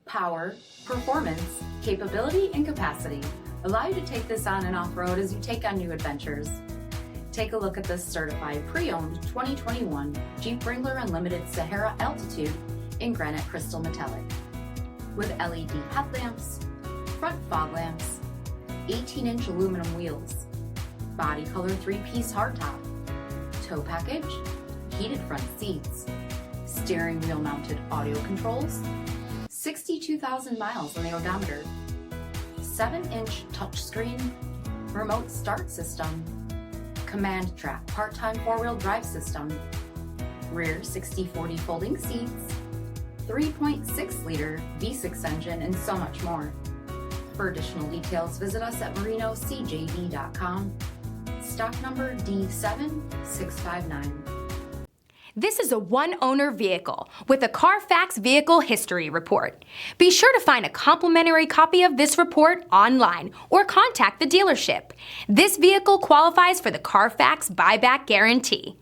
power, performance, capability, and capacity allow you to take this on and off-road as you take on new adventures. Take a look at this certified pre-owned 2021 Jeep Wrangler Unlimited Sahara Altitude in granite crystal metallic. With LED headlamps, front fog lamps, 18-inch aluminum wheels, body color 3-piece hardtop, tow package, heated front seats, steering wheel mounted audio controls, 62,000 miles on the odometer, 7-inch touchscreen, remote start system, command track part-time 4-wheel drive system, rear 60/40 folding seats, 3.6-liter V6 engine, and so much more. For additional details, visit us at marinocjv.com. Stock number D7659. This is a one-owner vehicle with a CARFAX vehicle history report. Be sure to find a complimentary copy of this report online or contact the dealership. This vehicle qualifies for the CARFAX buyback guarantee.